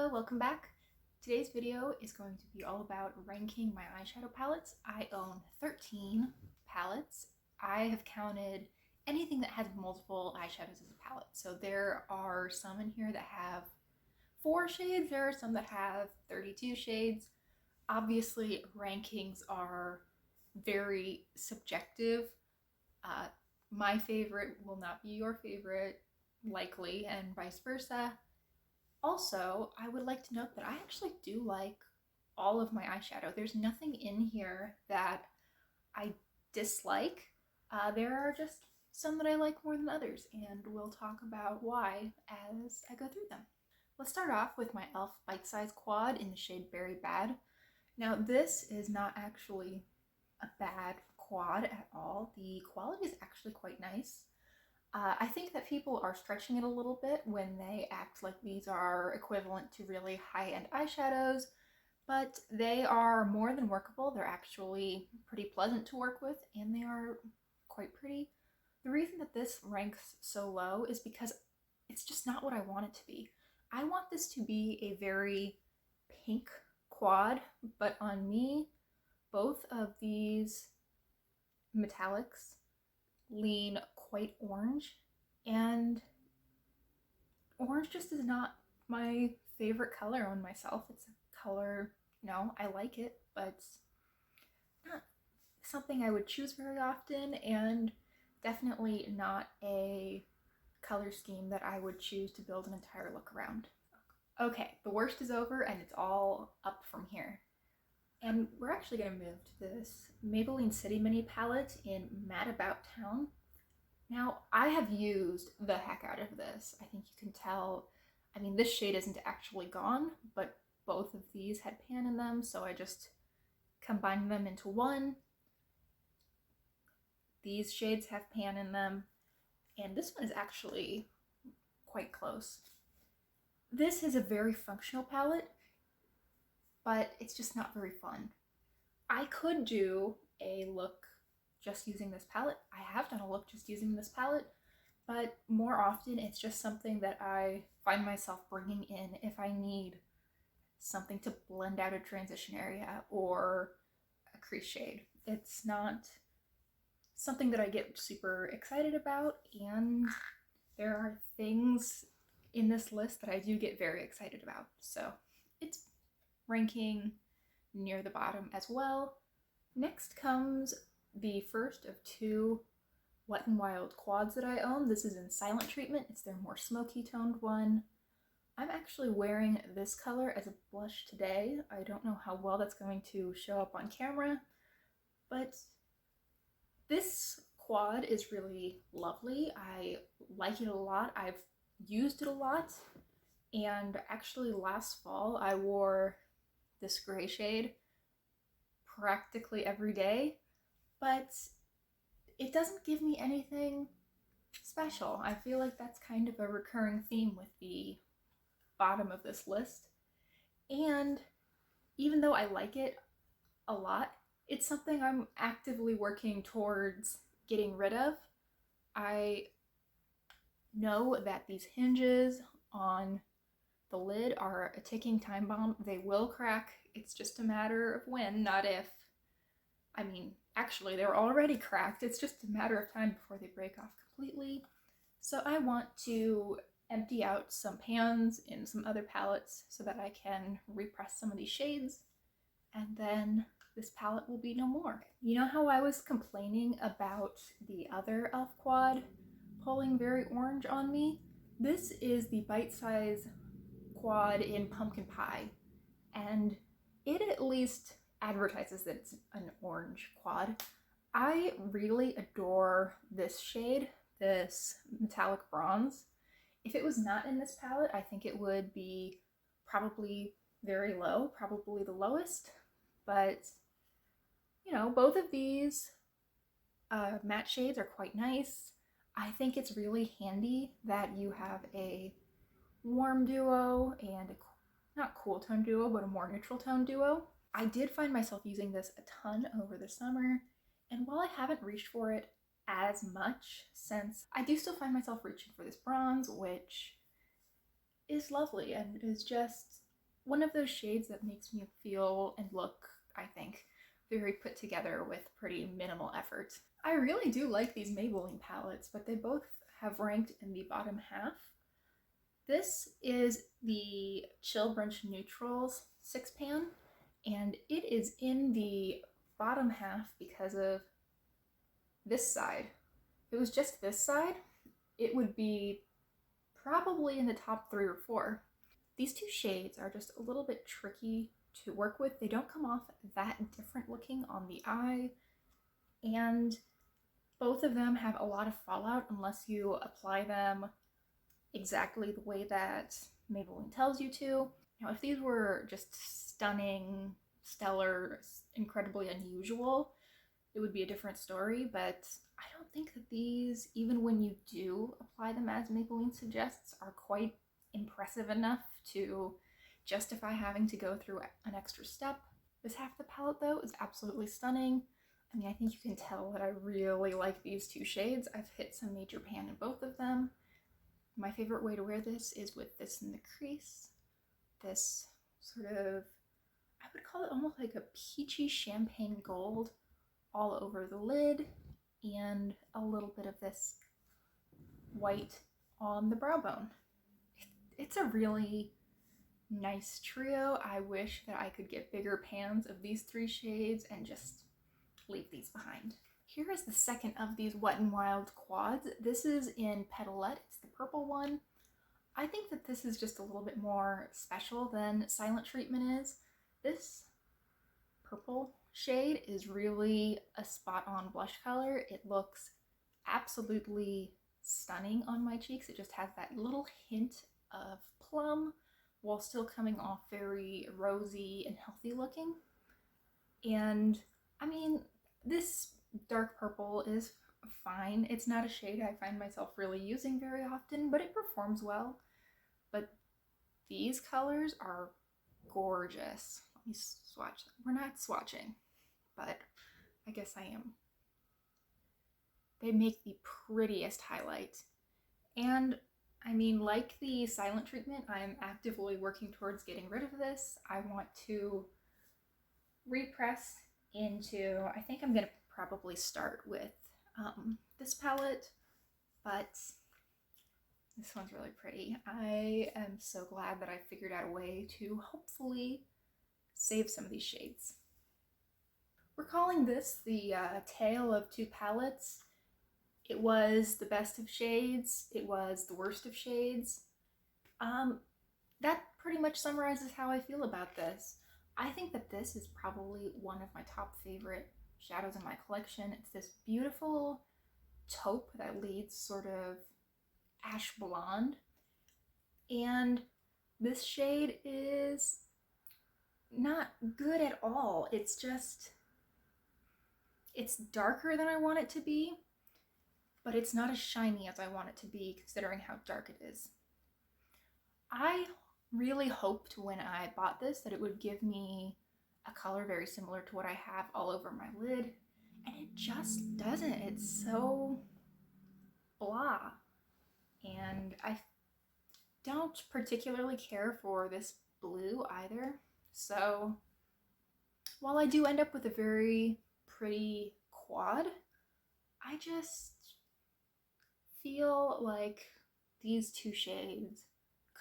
Hello, welcome back. Today's video is going to be all about ranking my eyeshadow palettes. I own 13 palettes. I have counted anything that has multiple eyeshadows as a palette. So there are some in here that have 4 shades, there are some that have 32 shades. Obviously, rankings are very subjective. My favorite will not be your favorite, likely, and vice versa. Also, I would like to note that I actually do like all of my eyeshadow. There's nothing in here that I dislike. There are just some that I like more than others, and we'll talk about why as I go through them. Let's start off with my e.l.f. Bite Size Quad in the shade Very Bad. Now, this is not actually a bad quad at all. The quality is actually quite nice. I think that people are stretching it a little bit when they act like these are equivalent to really high-end eyeshadows, but they are more than workable. They're actually pretty pleasant to work with, and they are quite pretty. The reason that this ranks so low is because it's just not what I want it to be. I want this to be a very pink quad, but on me, both of these metallics lean quite orange, and orange just is not my favorite color on myself. It's a color, I like it, but it's not something I would choose very often, and definitely not a color scheme that I would choose to build an entire look around. Okay, the worst is over and it's all up from here. And we're actually going to move to this Maybelline City Mini palette in Mad About Town. Now, I have used the heck out of this. I think you can tell, this shade isn't actually gone, but both of these had pan in them, so I just combined them into one. These shades have pan in them, and this one is actually quite close. This is a very functional palette, but it's just not very fun. I could do a look just using this palette. I have done a look just using this palette, but more often it's just something that I find myself bringing in if I need something to blend out a transition area or a crease shade. It's not something that I get super excited about, and there are things in this list that I do get very excited about. So it's ranking near the bottom as well. Next comes the first of 2 Wet n Wild quads that I own. This is in Silent Treatment. It's their more smoky toned one. I'm actually wearing this color as a blush today. I don't know how well that's going to show up on camera, but this quad is really lovely. I like it a lot. I've used it a lot, and actually last fall I wore this gray shade practically every day, but it doesn't give me anything special. I feel like that's kind of a recurring theme with the bottom of this list, and even though I like it a lot, it's something I'm actively working towards getting rid of. I know that these hinges on the lid are a ticking time bomb. They will crack. It's just a matter of when, not if. Actually, they're already cracked. It's just a matter of time before they break off completely. So I want to empty out some pans in some other palettes so that I can repress some of these shades, and then this palette will be no more. You know how I was complaining about the other e.l.f. quad pulling very orange on me? This is the Bite Size quad in Pumpkin Pie, and it at least advertises that it's an orange quad. I really adore this shade, this metallic bronze. If it was not in this palette, I think it would be probably very low, probably the lowest, but both of these matte shades are quite nice. I think it's really handy that you have a warm duo and a not cool tone duo, but a more neutral tone duo. I did find myself using this a ton over the summer, and while I haven't reached for it as much since, I do still find myself reaching for this bronze, which is lovely and is just one of those shades that makes me feel and look, I think, very put together with pretty minimal effort. I really do like these Maybelline palettes, but they both have ranked in the bottom half. This is the Chill Brunch Neutrals 6-pan, and it is in the bottom half because of this side. If it was just this side, it would be probably in the top 3 or 4. These two shades are just a little bit tricky to work with. They don't come off that different looking on the eye, and both of them have a lot of fallout unless you apply them exactly the way that Maybelline tells you to. Now, if these were just stunning, stellar, incredibly unusual, it would be a different story, but I don't think that these, even when you do apply them as Maybelline suggests, are quite impressive enough to justify having to go through an extra step. This half of the palette, though, is absolutely stunning. I mean, I think you can tell that I really like these two shades. I've hit some major pan in both of them. My favorite way to wear this is with this in the crease. This sort of, I would call it almost like a peachy champagne gold all over the lid, and a little bit of this white on the brow bone. It's a really nice trio. I wish that I could get bigger pans of these 3 shades and just leave these behind. Here is the second of these Wet n Wild quads. This is in Petalette. It's the purple one. I think that this is just a little bit more special than Silent Treatment is. This purple shade is really a spot-on blush color. It looks absolutely stunning on my cheeks. It just has that little hint of plum while still coming off very rosy and healthy looking. And I mean, this dark purple is fine. It's not a shade I find myself really using very often, but it performs well. But these colors are gorgeous. Let me swatch them. We're not swatching, but I guess I am. They make the prettiest highlight. And I mean, like the Silent Treatment, I'm actively working towards getting rid of this. I want to repress into, I think I'm gonna probably start with this palette, but this one's really pretty. I am so glad that I figured out a way to hopefully save some of these shades. We're calling this the Tale of Two Palettes. It was the best of shades. It was the worst of shades. That pretty much summarizes how I feel about this. I think that this is probably one of my top favorite shadows in my collection. It's this beautiful taupe that leads sort of ash blonde. And this shade is not good at all. It's just, it's darker than I want it to be, but it's not as shiny as I want it to be considering how dark it is. I really hoped when I bought this that it would give me a color very similar to what I have all over my lid, and it just doesn't. It's so blah. And I don't particularly care for this blue either. So while I do end up with a very pretty quad, I just feel like these two shades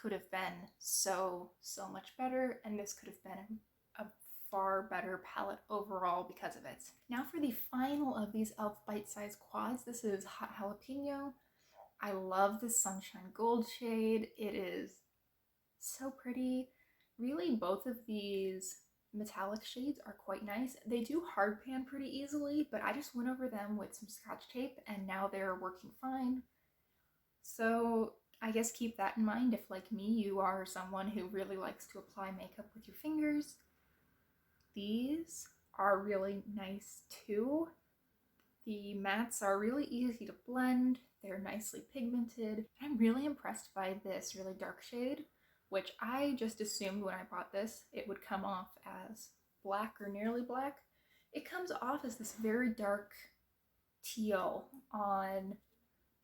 could have been so much better, and this could have been a far better palette overall because of it. Now for the final of these e.l.f. bite-sized quads, this is Hot Jalapeno. I love the Sunshine Gold shade. It is so pretty. Really, both of these metallic shades are quite nice. They do hard pan pretty easily, but I just went over them with some Scotch tape and now they're working fine. So I guess keep that in mind if, like me, you are someone who really likes to apply makeup with your fingers. These are really nice too. The mattes are really easy to blend. They're nicely pigmented. I'm really impressed by this really dark shade, which I just assumed when I bought this it would come off as black or nearly black. It comes off as this very dark teal on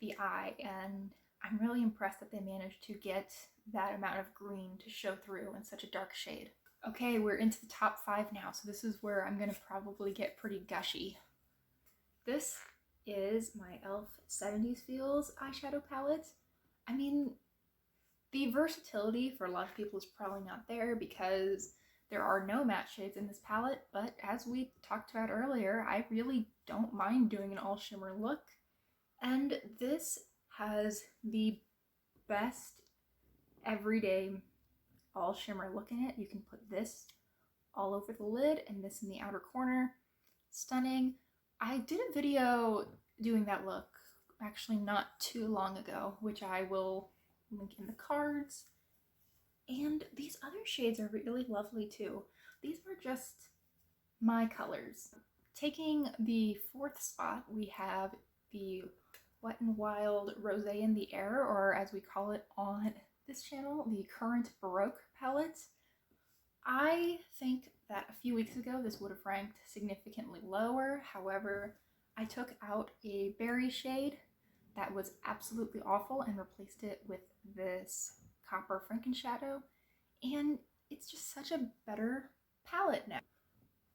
the eye, and I'm really impressed that they managed to get that amount of green to show through in such a dark shade. Okay, we're into the top 5 now, so this is where I'm gonna probably get pretty gushy. This is my e.l.f. 70s Feels eyeshadow palette. I mean, the versatility for a lot of people is probably not there because there are no matte shades in this palette, but as we talked about earlier, I really don't mind doing an all shimmer look. And this has the best everyday all shimmer look in it. You can put this all over the lid and this in the outer corner. Stunning. I did a video doing that look actually not too long ago, which I will link in the cards. And these other shades are really lovely too. These were just my colors. Taking the 4th spot, we have the Wet n Wild Rosé in the Air, or as we call it on this channel, the Current Baroque palette. I think that a few weeks ago this would have ranked significantly lower. However, I took out a berry shade that was absolutely awful and replaced it with this Copper Frankenshadow, and it's just such a better palette now.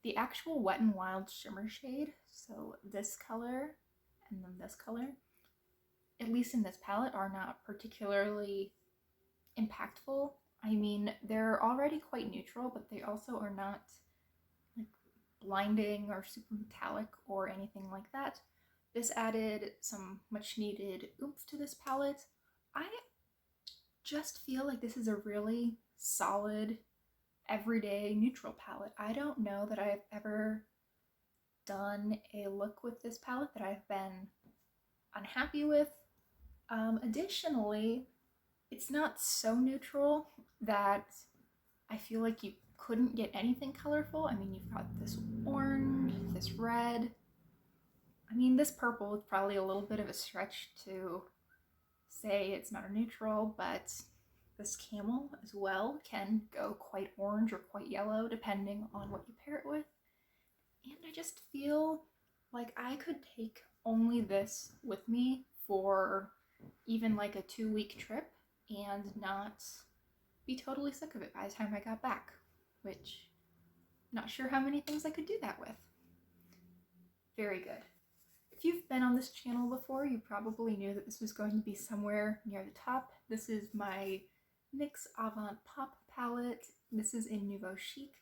The actual Wet n Wild shimmer shade, so this color and then this color, at least in this palette, are not particularly impactful. I mean, they're already quite neutral, but they also are not like blinding or super metallic or anything like that. This added some much needed oomph to this palette. I just feel like this is a really solid everyday neutral palette. I don't know that I've ever done a look with this palette that I've been unhappy with. Additionally, it's not so neutral that I feel like you couldn't get anything colorful. I mean, you've got this orange, this red. I mean, this purple is probably a little bit of a stretch to say it's not a neutral, but this camel as well can go quite orange or quite yellow depending on what you pair it with. And I just feel like I could take only this with me for even like a 2-week trip and not be totally sick of it by the time I got back, which not sure how many things I could do that with. Very good. If you've been on this channel before, you probably knew that this was going to be somewhere near the top. This is my NYX Avant Pop Palette. This is in Nouveau Chic,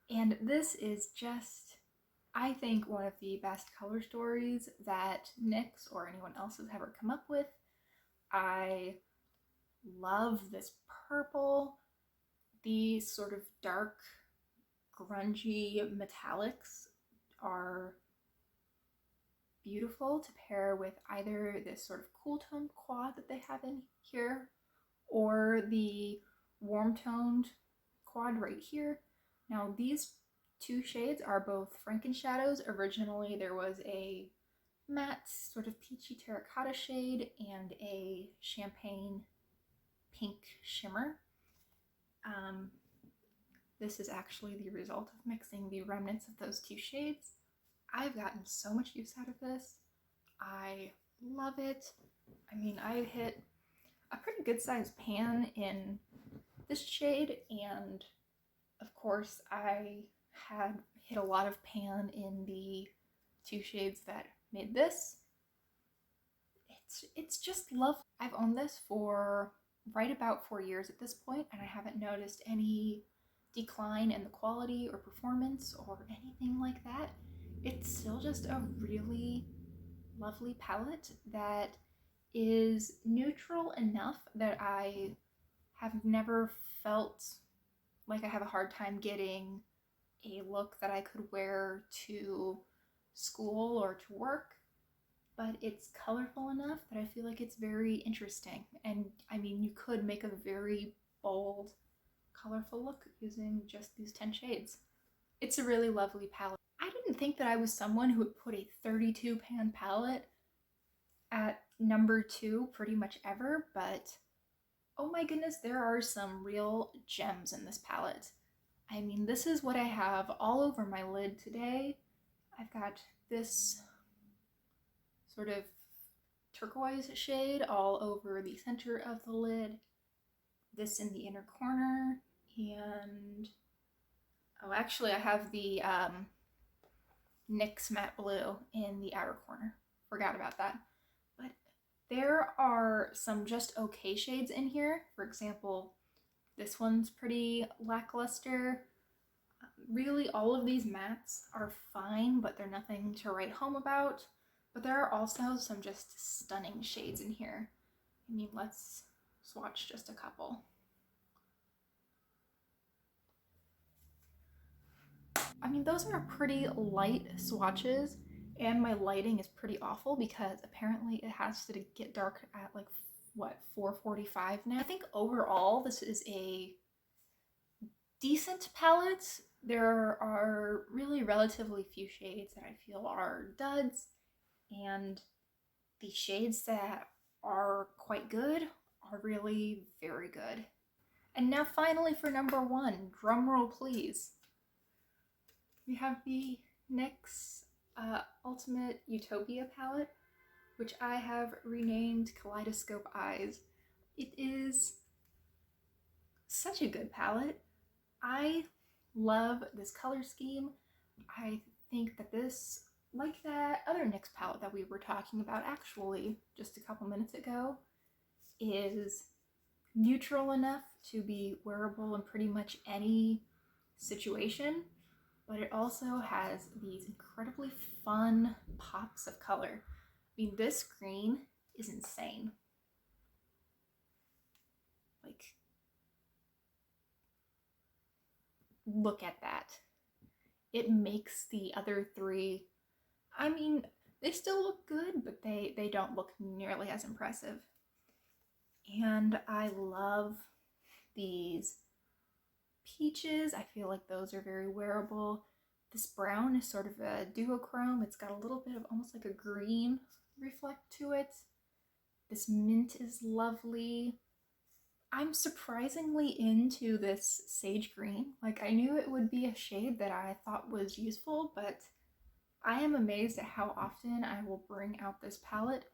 and this is just, I think, one of the best color stories that NYX or anyone else has ever come up with. I love this purple. These sort of dark, grungy metallics are beautiful to pair with either this sort of cool toned quad that they have in here or the warm toned quad right here. Now these 2 shades are both Frankenshadows. Originally there was a matte sort of peachy terracotta shade and a champagne pink shimmer. This is actually the result of mixing the remnants of those 2 shades. I've gotten so much use out of this. I love it. I mean, I hit a pretty good sized pan in this shade, and of course I had hit a lot of pan in the 2 shades that made this. It's just lovely. I've owned this for right about 4 years at this point, and I haven't noticed any decline in the quality or performance or anything like that. It's still just a really lovely palette that is neutral enough that I have never felt like I have a hard time getting a look that I could wear to school or to work, but it's colorful enough that I feel like it's very interesting. And I mean, you could make a very bold, colorful look using just these 10 shades. It's a really lovely palette. I didn't think that I was someone who would put a 32 pan palette at number 2 pretty much ever, but oh my goodness, there are some real gems in this palette. I mean, this is what I have all over my lid today. I've got this sort of turquoise shade all over the center of the lid, this in the inner corner, and oh, actually I have the NYX Matte Blue in the outer corner. Forgot about that. But there are some just okay shades in here. For example, this one's pretty lackluster. Really, all of these mattes are fine, but they're nothing to write home about. But there are also some just stunning shades in here. I mean, let's swatch just a couple. I mean, those are pretty light swatches, and my lighting is pretty awful because apparently it has to get dark at like, what, 4:45 now? I think overall this is a decent palette. There are really relatively few shades that I feel are duds, and the shades that are quite good are really very good. And now finally for number one, drumroll please. We have the NYX Ultimate Utopia palette, which I have renamed Kaleidoscope Eyes. It is such a good palette. I love this color scheme. I think that this, like that other NYX palette that we were talking about actually just a couple minutes ago, is neutral enough to be wearable in pretty much any situation, but it also has these incredibly fun pops of color. I mean, this green is insane. Like, look at that. It makes the other three, I mean, they still look good, but they don't look nearly as impressive. And I love these peaches. I feel like those are very wearable. This brown is sort of a duochrome. It's got a little bit of almost like a green reflect to it. This mint is lovely. I'm surprisingly into this sage green. Like, I knew it would be a shade that I thought was useful, but I am amazed at how often I will bring out this palette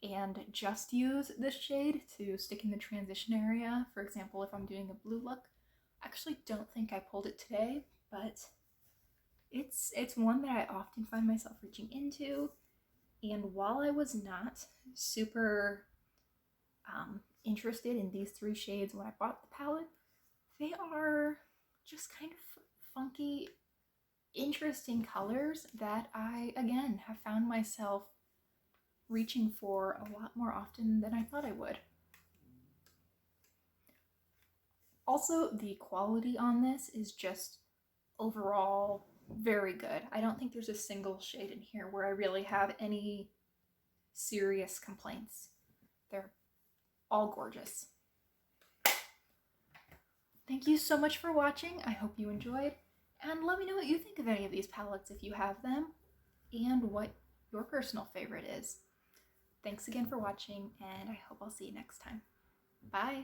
and just use this shade to stick in the transition area. For example, if I'm doing a blue look. I actually don't think I pulled it today, but it's one that I often find myself reaching into. And while I was not super interested in these three shades when I bought the palette, they are just kind of funky, interesting colors that I, again, have found myself reaching for a lot more often than I thought I would. Also, the quality on this is just overall very good. I don't think there's a single shade in here where I really have any serious complaints. They're all gorgeous. Thank you so much for watching. I hope you enjoyed, and let me know what you think of any of these palettes if you have them, and what your personal favorite is. Thanks again for watching, and I hope I'll see you next time. Bye!